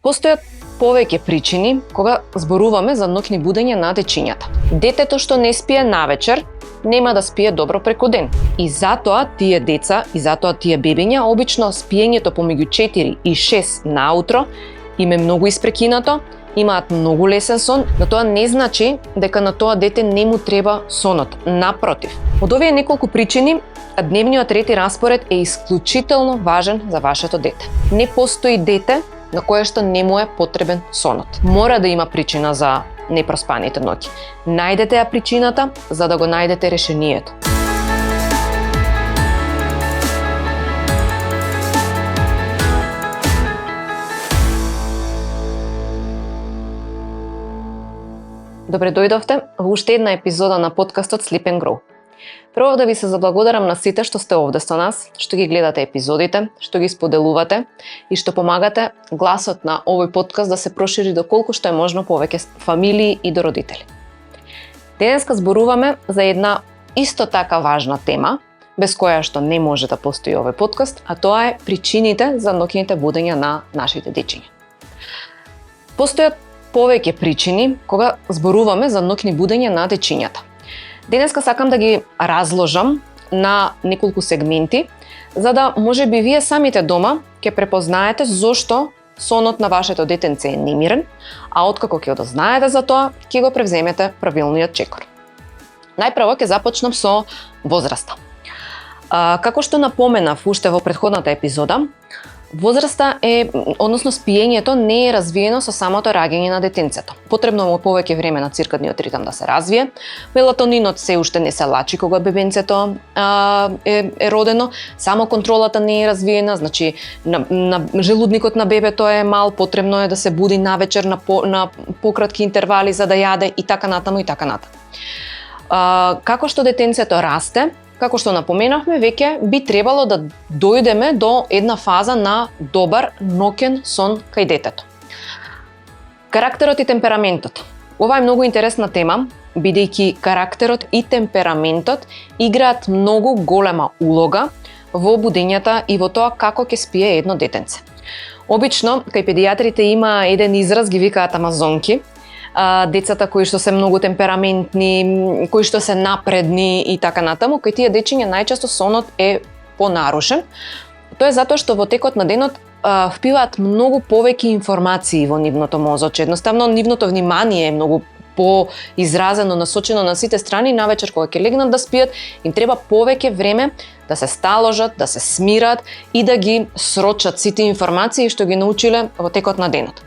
Постојат повеќе причини кога зборуваме за ноќни будења на дечињата. Детето што не спие навечер, нема да спие добро преку ден. И затоа тие деца, и затоа тие бебиња, обично спиењето помеѓу 4 и 6 наутро им е многу испрекинато, имаат многу лесен сон, но тоа не значи дека на тоа дете не му треба сонот. Напротив, од овие неколку причини, дневниот ред и распоред е исклучително важен за вашето дете. Не постои дете на кое што не му е потребен сонот. Мора да има причина за непроспаните ноќи. Најдете ја причината, за да го најдете решението. Добре дојдовте во уште една епизода на подкастот Sleep and Grow. Прво да ви се заблагодарам на сите што сте овде со нас, што ги гледате епизодите, што ги споделувате и што помагате гласот на овој подкаст да се прошири до колку што е можно повеќе фамилии и до родители. Денеска зборуваме за една исто така важна тема, без која што не може да постои овој подкаст, а тоа е причините за ноќните будења на нашите дечиња. Постојат повеќе причини кога зборуваме за ноќни будења на дечињата. Денеска сакам да ги разложам на неколку сегменти, за да може би вие самите дома ќе препознаете зошто сонот на вашето детенце е немирен, а откако ќе дознаете за тоа, ќе го превземете правилниот чекор. Најпрво ќе започнам со возраста. Како што напоменав уште во претходната епизода, возраста односно спиењето не е развиено со самото раѓање на детенцето. Потребно му повеќе време на циркадниот ритам да се развие. Мелатонинот се уште не се лачи кога бебенцето е родено. Само контролата не е развиена, значи на желудникот на бебето е мал, потребно е да се буди навечер на пократки интервали за да јаде и така натаму и така натаму. Како што детенцето расте, како што напоменавме, веќе би требало да дојдеме до една фаза на добар ноќен сон кај детето. Карактерот и темпераментот. Ова е многу интересна тема, бидејќи карактерот и темпераментот играат многу голема улога во будењата и во тоа како ќе спие едно детенце. Обично, кај педијатрите има еден израз, ги викаат амазонки, децата кои што се многу темпераментни, кои што се напредни и така натаму, кај тие дечиња најчесто сонот е понарушен. Тоа е затоа што во текот на денот впиваат многу повеќе информации во нивното мозоче. Едноставно нивното внимание е многу поизразено, насочено на сите страни. Навечер кога ќе легнат да спијат, им треба повеќе време да се сталожат, да се смират и да ги срочат сите информации што ги научиле во текот на денот.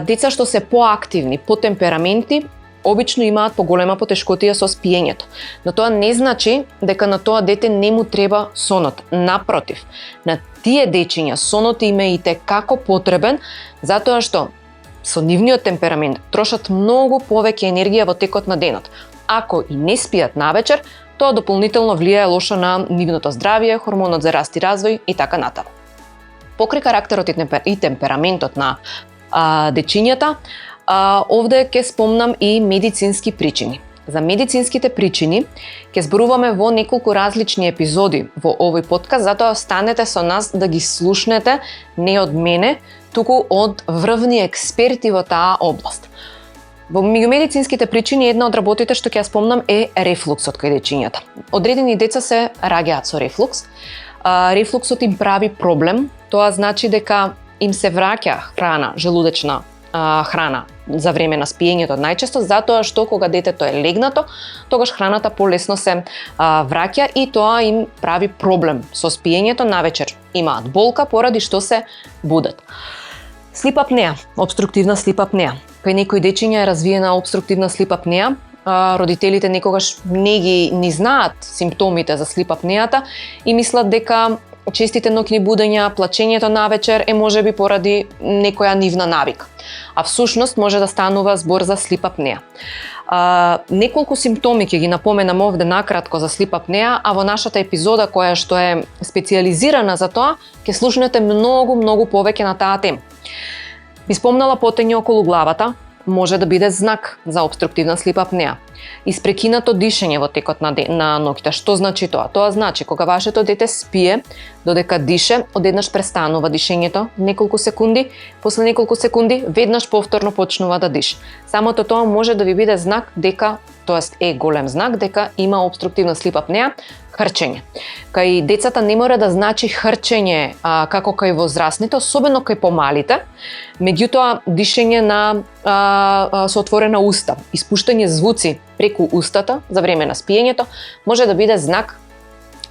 Деца што се поактивни, потемпераменти, обично имаат поголема потешкотија со спиењето. Но тоа не значи дека на тоа дете не му треба сонот. Напротив, на тие дечиња сонот им е и те како потребен, затоа што со нивниот темперамент трошат многу повеќе енергија во текот на денот. Ако и не спијат навечер, тоа дополнително влијае лошо на нивното здравје, хормонот за раст и развој и така натаму. Покрај карактерот и темпераментот на дечињата, овде ќе спомнам и медицински причини. За медицинските причини ќе зборуваме во неколку различни епизоди во овој подкаст, затоа останете со нас да ги слушнете не од мене, туку од врвни експерти во таа област. Во меѓумедицинските причини една од работите што ќе ја спомнам е рефлуксот кај дечињата. Одредени деца се раѓаат со рефлукс. Рефлуксот им прави проблем, тоа значи дека им се враќа храна, желудечна храна за време на спиењето најчесто, затоа што кога детето е легнато, тогаш храната полесно се враќа и тоа им прави проблем со спиењето навечер. Имаат болка поради што се будат. Слип апнеа, обструктивна слип апнеа. Кај некои дечиња е развиена обструктивна слип апнеа. Родителите некогаш не знаат симптомите за слип апнеата и мислат дека честите ноќни будења, плачењето навечер е можеби поради некоја нивна навика. А всушност може да станува збор за слип апнеа. Неколку симптоми ќе ги напоменам овде накратко за слип апнеа, а во нашата епизода која што е специјализирана за тоа, ќе слушнете многу повеќе на таа тема. Би спомнала потење околу главата, може да биде знак за обструктивна слип апнеа. Испрекинато дишење во текот на ноќта. Што значи тоа? Тоа значи кога вашето дете спие, додека дише, одеднаш престанува дишењето неколку секунди, после неколку секунди веднаш повторно почнува да диша. Самото тоа може да ви биде знак дека, тоест голем знак дека има обструктивна слип апнеа, хрчење. Кај децата не мора да значи хрчење како кај возрастните, особено кај помалите, меѓутоа дишење со отворена уста, испуштање звуци преку устата за време на спиењето може да биде знак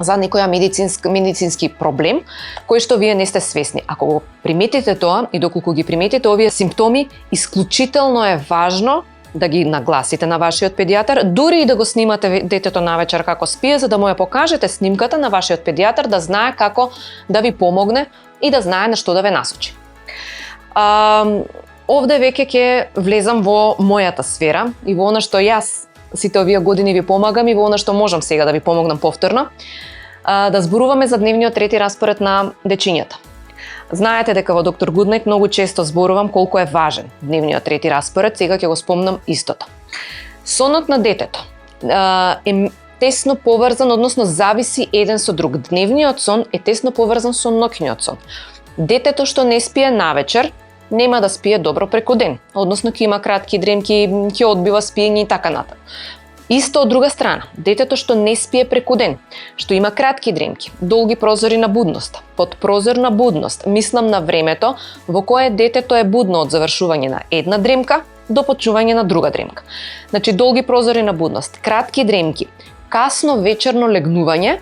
за некоја медицински проблем кој што вие не сте свесни. Ако го приметите тоа и доколку ги приметите овие симптоми, исклучително е важно да ги нагласите на вашиот педијатар, дури и да го снимате детето навечер како спие, за да му ја покажете снимката на вашиот педијатар, да знае како да ви помогне и да знае на што да ве насочи. Овде веќе ќе влезам во мојата сфера и во она што јас сите овие години ви помагам и во она што можам сега да ви помогнам повторно, да зборуваме за дневниот трети распоред на дечињата. Знаете дека во Доктор Гуднајт многу често зборувам колку е важен дневниот трети распоред, сега ќе го спомнам истото. Сонот на детето е тесно поврзан, односно зависи еден со друг. Дневниот сон е тесно поврзан со ноќниот сон. Детето што не спие навечер, нема да спие добро преку ден, односно ќе има кратки дремки, ќе одбива спиење и така натаму. Исто од друга страна, детето што не спие преку ден, што има кратки дремки, долги прозори на будност. Под прозор на будност мислам на времето во кое детето е будно од завршување на една дремка до почнување на друга дремка. Значи долги прозори на будност, кратки дремки, касно вечерно легнување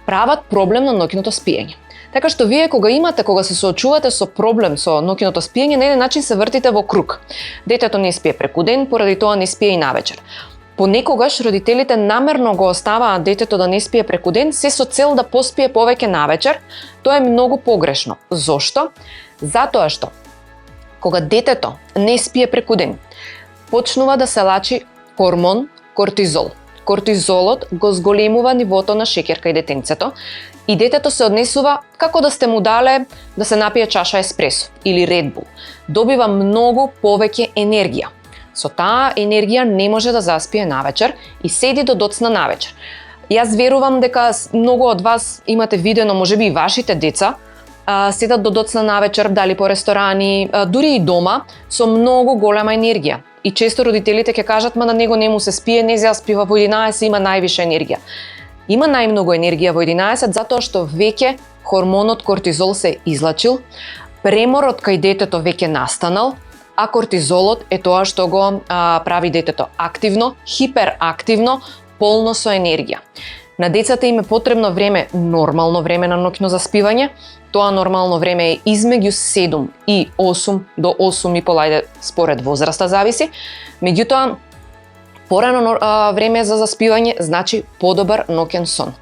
прават проблем на ноќното спиење. Така што вие кога се соочувате со проблем со ноќното спиење, на еден начин се вртите во круг. Детето не спие преку ден, поради тоа не спие и навечер. Понекогаш родителите намерно го оставаат детето да не спие преку ден, се со цел да поспие повеќе навечер. Тоа е многу погрешно. Зошто? Затоа што кога детето не спие преку ден, почнува да се лачи хормон кортизол. Кортизолот го зголемува нивото на шеќер кај детенцето и детето се однесува како да сте му дале да се напие чаша еспресо или Red Bull. Добива многу повеќе енергија. Со таа енергија не може да заспие навечер и седи до доцна навечер. Јас верувам дека многу од вас имате видено, можеби и вашите деца, седат до доцна навечер, дали по ресторани, дури и дома, со многу голема енергија. И често родителите ќе кажат, ма на него не му се спие, не заспива во 11, има највише енергија. Има најмногу енергија во 11 затоа што веќе хормонот кортизол се излачил, преморот кај детето веќе настанал, а кортизолот е тоа што го прави детето активно, хиперактивно, полно со енергија. На децата им е потребно време, нормално време на ноќно заспивање. Тоа нормално време е измеѓу 7 и 8 до 8,5, ајде според возраста зависи. Меѓутоа, порано време за заспивање значи подобар ноќен сон.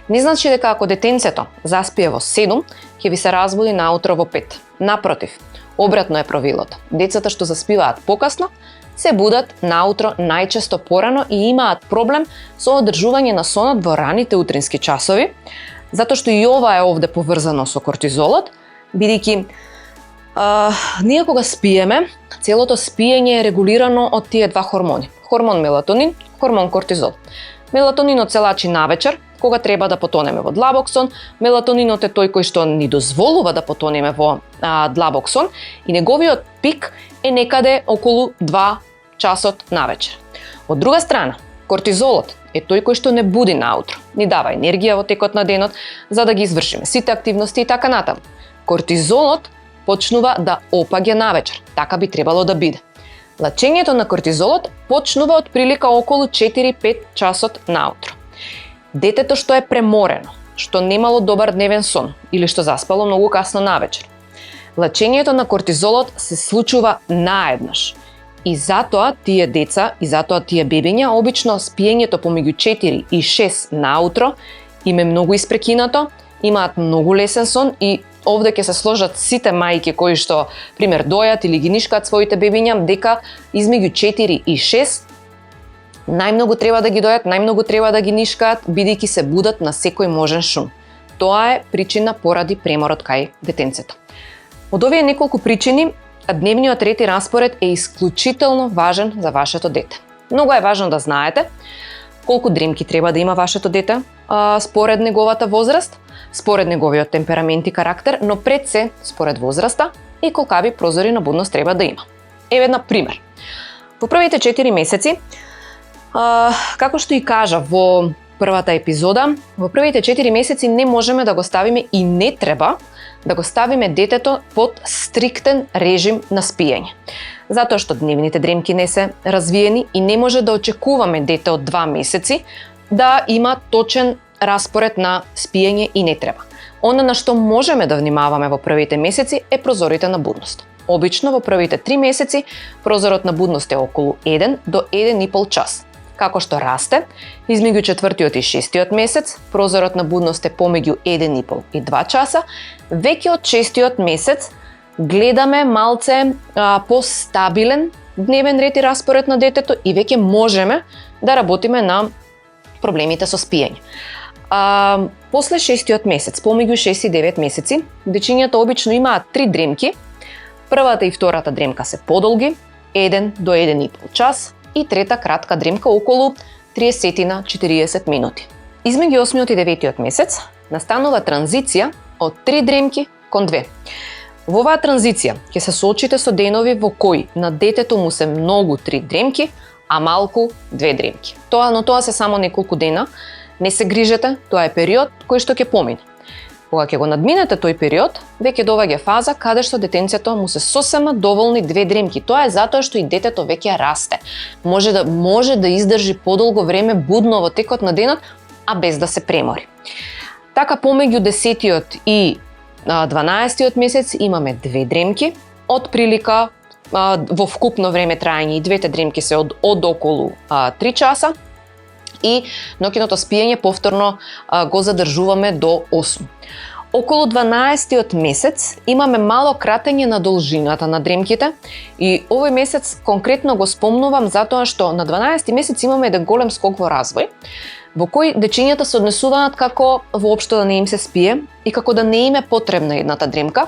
Не значи дека ако детенцето заспие во 7, ќе ви се разбуди наутро во 5. Напротив, обратно е правилото. Децата што заспиваат покасно, се будат наутро најчесто порано и имаат проблем со одржување на сонот во раните утрински часови, затоа што и ова е овде поврзано со кортизолот, бидејќи ние кога спиеме, целото спиење е регулирано од тие два хормони. Хормон мелатонин, хормон кортизол. Мелатонинот се лачи навечер, кога треба да потонеме во длабок сон. Мелатонинот е тој кој што ни дозволува да потонеме во длабок сон и неговиот пик е некаде околу 2 часот навечер. Од друга страна, кортизолот е тој кој што не буди наутро, ни дава енергија во текот на денот за да ги извршиме сите активности и така натаму. Кортизолот почнува да опаѓа навечер, така би требало да биде. Лачењето на кортизолот почнува од прилика околу 4-5 часот наутро. Детето што е преморено, што немало добар дневен сон или што заспало многу касно навечер, лачењето на кортизолот се случува наеднаш. И затоа тие деца и затоа тие бебиња обично спиењето помеѓу 4 и 6 наутро им е многу испрекинато, имаат многу лесен сон и овде ќе се сложат сите мајки кои што пример дојат или ги нишкаат своите бебиња дека измеѓу 4 и 6 најмногу треба да ги дојат, најмногу треба да ги нишкаат, бидејќи се будат на секој можен шум. Тоа е причина поради преморот кај детенцето. Од овие неколку причини дневниот ред и распоред е исклучително важен за вашето дете. Многу е важно да знаете колку дремки треба да има вашето дете според неговата возраст, според неговиот темперамент и карактер, но пред се според возраста и колкави прозори на будност треба да има. Еве една пример. Во првите 4 месеци, како што и кажа во првата епизода, во првите 4 месеци не можеме да го ставиме и не треба да го ставиме детето под стриктен режим на спиење. Затоа што дневните дремки не се развиени и не може да очекуваме дете од 2 месеци да има точен распоред на спиење и не треба. Она на што можеме да внимаваме во првите месеци е прозорите на будност. Обично во првите 3 месеци прозорот на будност е околу 1 до 1,5 час. Како што расте, измеѓу 4-тиот и 6-тиот месец, прозорот на будност е помеѓу 1,5 и 2 часа, веќе од 6-тиот месец гледаме малце постабилен дневен ред и распоред на детето и веќе можеме да работиме на проблемите со спиење. После 6-тиот месец, помеѓу 6 и 9 месеци, дечињата обично имаат 3 дремки. Првата и втората дремка се подолги, 1 до 1,5 час, и трета кратка дремка околу 30-40 минути. Измеѓу 8-тиот и 9-тиот месец настанува транзиција од 3 дремки кон 2. Во оваа транзиција ќе се соочите со денови во кои на детето му се многу 3 дремки, а малку 2 дремки. Тоа се само неколку дена, не се грижете, тоа е период кој што ќе помине. Кога ќе го надминете тој период, веќе доаѓа фаза каде што детенцето му се сосема доволни 2 дремки. Тоа е затоа што и детето веќе расте. Може да издржи подолго време будно во текот на денот, а без да се премори. Така помеѓу 10-тиот и 12-тиот месец имаме 2 дремки, од прилика во вкупно време траење и двете дремки се од околу 3 часа и ноќното спиење повторно го задржуваме до 8. Околу 12-тиот месец имаме мало кратење на должината на дремките и овој месец конкретно го спомнувам затоа што на 12-ти месец имаме еден голем скок во развој, во кој дечињата се однесуваат како воопшто да не им се спие и како да не им е потребна едната дремка.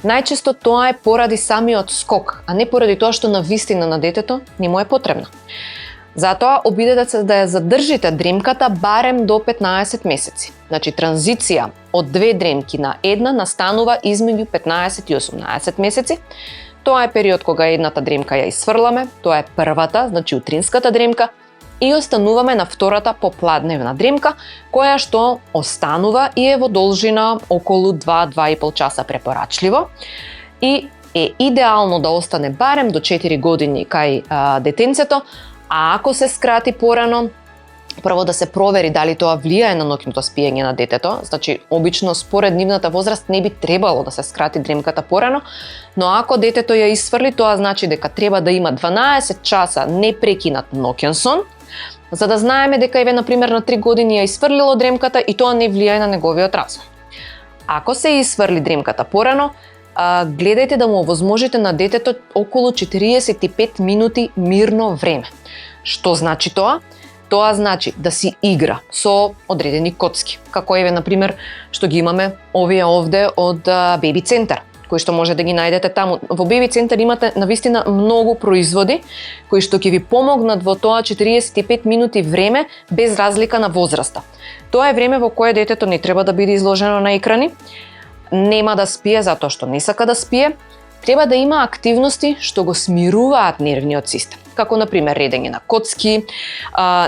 Најчесто тоа е поради самиот скок, а не поради тоа што навистина на детето не му е потребна. Затоа обидете се да ја задржите дремката барем до 15 месеци. Значи транзиција од 2 дремки на една настанува измеѓу 15 и 18 месеци. Тоа е период кога едната дремка ја исфрламе, тоа е првата, значи утринската дремка, и остануваме на втората попладневна дремка, која што останува и е во должина околу 2-2,5 часа препорачливо и е идеално да остане барем до 4 години кај детенцето, а ако се скрати порано, прво да се провери дали тоа влијае на ноќното спиење на детето, значи обично според нивната возраст не би требало да се скрати дремката порано, но ако детето ја исфрли, тоа значи дека треба да има 12 часа непрекинат ноќен сон, за да знаеме дека еве например на 3 години ја исфрлило дремката и тоа не влијае на неговиот развој. Ако се исфрли дремката порано, гледајте да му овозможите на детето околу 45 минути мирно време. Што значи тоа? Тоа значи да си игра со одредени коцки, како еве например што ги имаме овие овде од Baby Center, кои што може да ги најдете таму. Во Baby Center имате навистина многу производи кои што ќе ви помогнат во тоа 45 минути време без разлика на возраста. Тоа е време во кое детето не треба да биде изложено на екрани, нема да спие затоа што не сака да спие, треба да има активности што го смируваат нервниот систем, како например редење на коцки,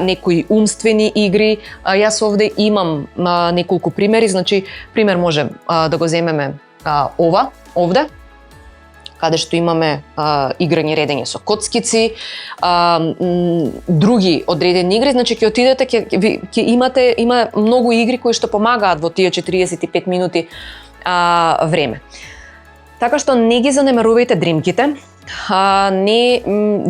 некои умствени игри. Јас овде имам неколку примери, значи пример може да го земеме овде, каде што имаме играње редење со коцкици, други одредени игри, значи ќе отидете, ќе има многу игри кои што помагаат во тие 45 минути време. Така што не ги занемарувајте дремките.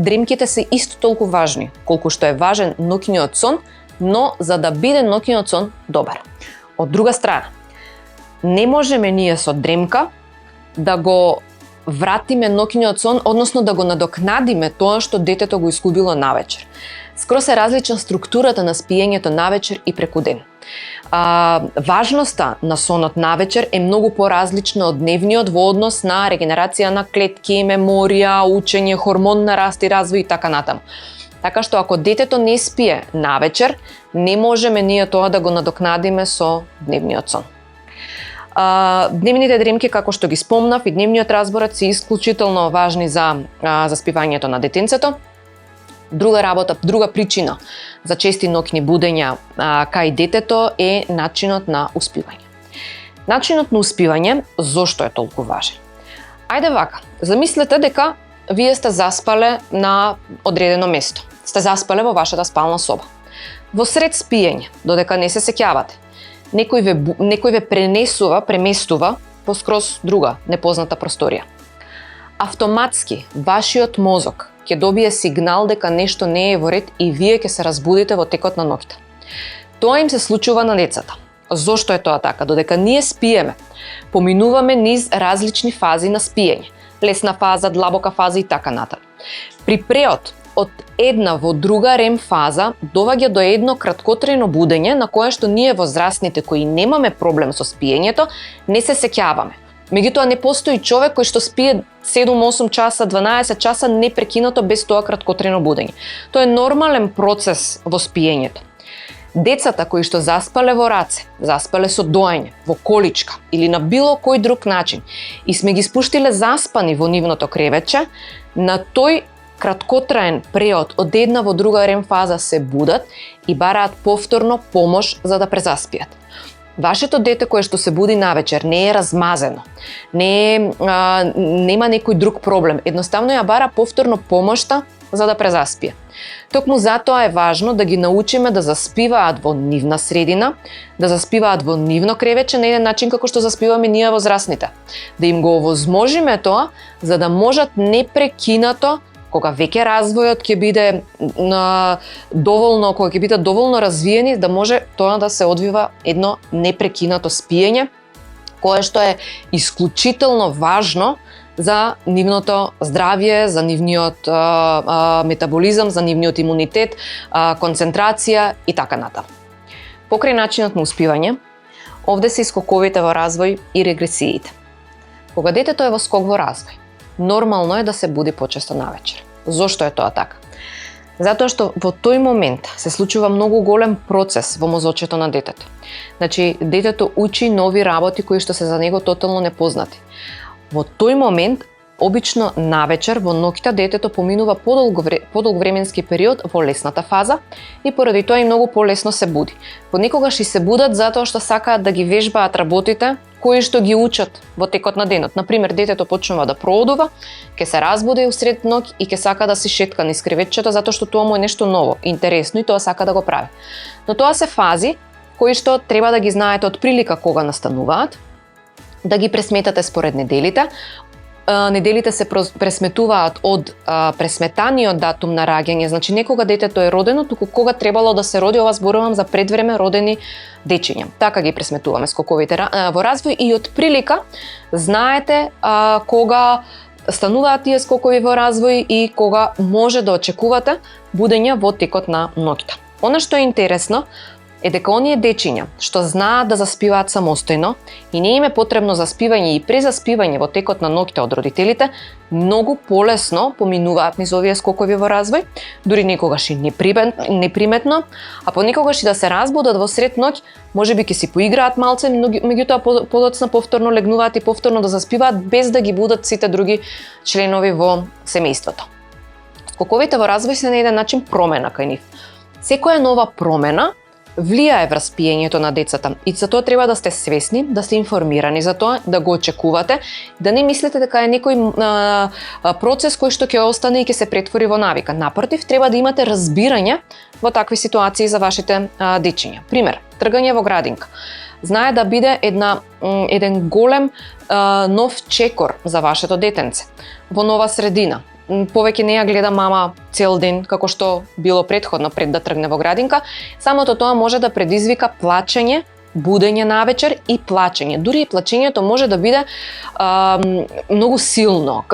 Дремките се исто толку важни колку што е важен ноќниот сон, но за да биде ноќниот сон добар. Од друга страна, не можеме ние со дремка да го вратиме ноќниот сон, односно да го надокнадиме тоа што детето го изгубило навечер. Скроз е различна структурата на спиењето навечер и преку ден. Важноста на сонот навечер е многу поразлична од дневниот во однос на регенерација на клетки, меморија, учење, хормонна раст и развој и така натаму. Така што ако детето не спие навечер, не можеме ние тоа да го надокнадиме со дневниот сон. Дневните дремки, како што ги спомнав, и дневниот разборот се исклучително важни за заспивањето на детенцето. Друга причина за чести ноќни будења кај детето е начинот на успивање. Начинот на успивање, зошто е толку важен? Ајде вака, замислете дека вие сте заспале на одредено место. Сте заспале во вашата спална соба. Во сред спиење, додека не се сеќавате, некој ве преместува во скроз друга, непозната просторија. Автоматски, вашиот мозок ќе добие сигнал дека нешто не е во ред и вие ќе се разбудите во текот на ноќта. Тоа им се случува на децата. Зошто е тоа така? Додека ние спиеме, поминуваме низ различни фази на спиење. Лесна фаза, длабока фаза и така натаму. При преод од една во друга рем фаза доваѓа до едно краткотрајно будење на кое што ние возрастните кои немаме проблем со спиењето не се сеќаваме. Меѓутоа не постои човек кој што спие 7-8 часа, 12 часа непрекинато без тоа краткотрајно будење. Тоа е нормален процес во спиењето. Децата кои што заспале во раце, заспале со доање, во количка или на било кој друг начин и сме ги спуштиле заспани во нивното креветче, на тој краткотраен преод од една во друга рем фаза се будат и бараат повторно помош за да презаспиат. Вашето дете кое што се буди навечер не е размазено, нема некој друг проблем, едноставно ја бара повторно помошта за да презаспие. Токму затоа е важно да ги научиме да заспиваат во нивна средина, да заспиваат во нивно кревече на еден начин како што заспиваме ние возрастните. Да им го овозможиме тоа, за да можат непрекинато, кога веќе развојот ќе биде кога ќе бидат доволно развиени, да може тоа да се одвива едно непрекинато спиење, кое што е исклучително важно за нивното здравје, за нивниот метаболизам, за нивниот имунитет, концентрација и така натаму. Покрај начинот на успивање, овде се скоковите во развој и регресиите. Кога детето е во скок во развој, нормално е да се буди почесто навечер. Зошто е тоа така? Затоа што во тој момент се случува многу голем процес во мозочето на детето. Значи, детето учи нови работи кои што се за него тотално непознати. Во тој момент, обично навечер во ноќта детето поминува подолг временски период во лесната фаза и поради тоа и многу полесно се буди. Понекогаш и се будат затоа што сакаат да ги вежбаат работите кои што ги учат во текот на денот. Например, детето почнува да проодува, ќе се разбуди усред ноќ и ќе сака да се шетка низ креветчето затоа што тоа му е нешто ново, интересно и тоа сака да го прави. Но тоа се фази кои што треба да ги знаете од прилика кога настануваат, да ги пресметате според неделите. Неделите се пресметуваат од пресметаниот датум на раѓање, значи не кога детето е родено, туку кога требало да се роди, ова зборувам за предвреме родени дечиња. Така ги пресметуваме скоковите во развој и од прилика знаете кога стануваат тие скокови во развој и кога може да очекувате будење во текот на ноќта. Она што е интересно е дека оние дечиња што знаат да заспиваат самостојно и не им е потребно заспивање и презаспивање во текот на ноќта од родителите, многу полесно поминуваат низ овие скокови во развој, дури некогаш и неприметно, а понекогаш и да се разбудат во сред ноќ, можеби ќе си поиграат малце, меѓутоа подоцна повторно легнуваат и повторно да заспиваат без да ги будат сите други членови во семејството. Скоковите во развој се на еден начин промена кај нив. Секоја нова промена влијае врз спиењето на децата и за тоа треба да сте свесни, да сте информирани за тоа, да го очекувате, да не мислите дека е некој процес кој што ќе остане и ќе се претвори во навика. Напротив, треба да имате разбирање во такви ситуации за вашите дечиња. Пример, тргање во градинка. Знае да биде еден голем нов чекор за вашето детенце во нова средина. Повеќе не ја гледа мама цел ден како што било претходно пред да тргне во градинка, самото тоа може да предизвика плачење будење навечер и плачење. Дури и плачењето може да биде многу силно,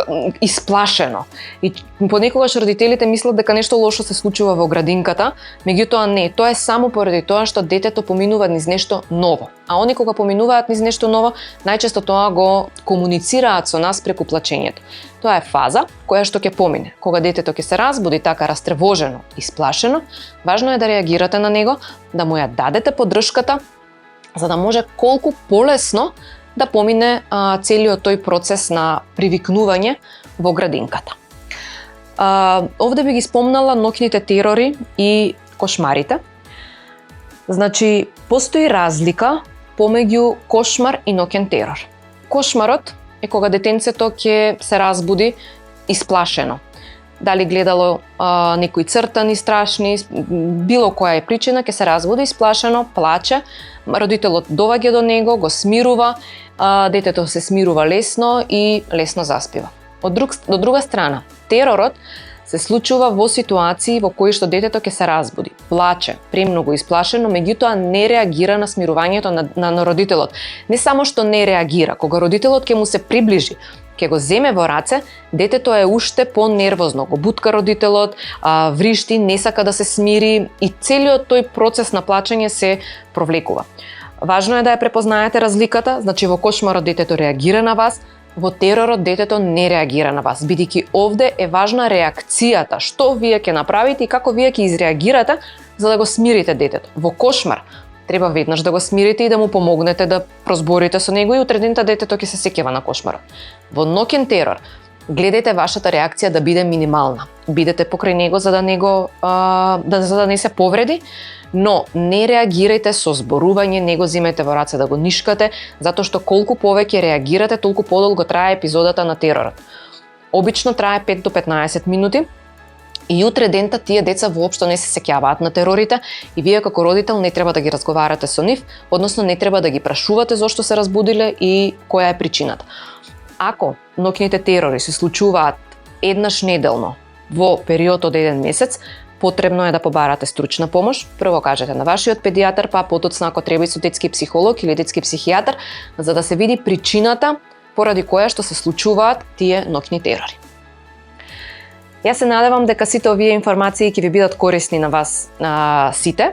исплашено. И понекогаш родителите мислат дека нешто лошо се случува во градинката, меѓутоа не, тоа е само поради тоа што детето поминува низ нешто ново. А они кога поминуваат низ нешто ново, најчесто тоа го комуницираат со нас преку плачењето. Тоа е фаза која што ќе помине. Кога детето ќе се разбуди така растревожено и сплашено, важно е да реагирате на него, да му ја дадете поддршката, за да може колку полесно да помине целиот тој процес на привикнување во градинката. Овде би ги спомнала ноќните терори и кошмарите. Значи, постои разлика помеѓу кошмар и ноќен терор. Кошмарот е кога детенцето ќе се разбуди исплашено. Дали гледало некои цртани страшни, било која е причина, ќе се разбуди исплашено, плаче, родителот доаѓа до него, го смирува, детето се смирува лесно и лесно заспива. Од друга страна, теророт се случува во ситуации во кои што детето ќе се разбуди, плаче, премногу исплашено, меѓутоа не реагира на смирувањето на родителот. Не само што не реагира, кога родителот ќе му се приближи, ќе го земе во раце, детето е уште по-нервозно, го бутка родителот, вришти, не сака да се смири и целиот тој процес на плачење се провлекува. Важно е да ја препознаете разликата, значи во кошмарот детето реагира на вас, во теророт детето не реагира на вас, бидејќи овде е важна реакцијата, што вие ќе направите и како вие ќе изреагирате за да го смирите детето. Во кошмар треба веднаш да го смирите и да му помогнете да прозборите со него и утредента детето ќе се сеќава на кошмарот. Во ноќен терор гледајте вашата реакција да биде минимална. Бидете покрај него за да не се повреди, но не реагирајте со зборување, не го земете во раце да го нишкате, затоа што колку повеќе реагирате, толку подолго трае епизодата на теророт. Обично трае 5 до 15 минути и утре дента тие деца воопшто не се сеќаваат на терорите и вие како родител не треба да ги разговарате со нив, односно не треба да ги прашувате зошто се разбудиле и која е причината. Ако ноќните терори се случуваат еднаш неделно во период од 1 месец, потребно е да побарате стручна помош. Прво кажете на вашиот педијатар, па потоцна ако треба и со детски психолог или детски психијатар, за да се види причината поради која што се случуваат тие ноќни терори. Јас се надевам дека сите овие информации ќе ви бидат корисни на вас сите.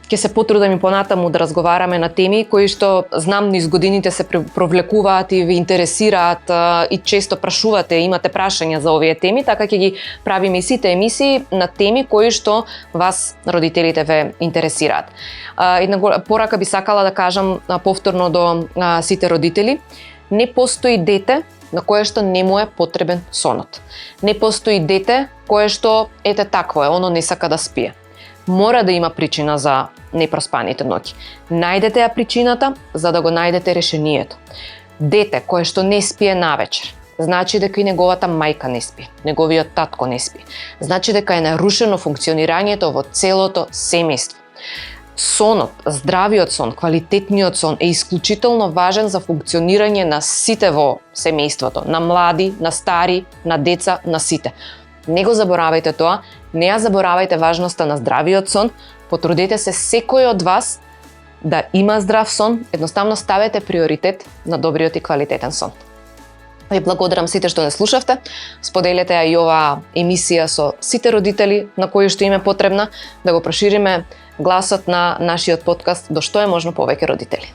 Ќе се потрудам и понатаму да разговараме на теми кои што знам низ годините се провлекуваат и ви интересираат и често прашувате, имате прашања за овие теми, така ќе ги правиме и сите емисии на теми кои што вас, родителите, ве интересираат. Една порака би сакала да кажам повторно до сите родители: не постои дете на кое што не му е потребен сонот. Не постои дете кое што ете такво е, оно не сака да спие. Мора да има причина за непроспаните ноќи. Најдете ја причината за да го најдете решението. Дете кое што не спие навечер, значи дека и неговата мајка не спи, неговиот татко не спи. Значи дека е нарушено функционирањето во целото семејство. Сонот, здравиот сон, квалитетниот сон е исклучително важен за функционирање на сите во семејството, на млади, на стари, на деца, на сите. Не го заборавајте тоа, не ја заборавајте важноста на здравиот сон, потрудете се секој од вас да има здрав сон, едноставно ставете приоритет на добриот и квалитетен сон. Ви благодарам сите што не слушавте, споделете ја и оваа емисија со сите родители на кои што им е потребна, да го прошириме гласот на нашиот подкаст до што е можно повеќе родители.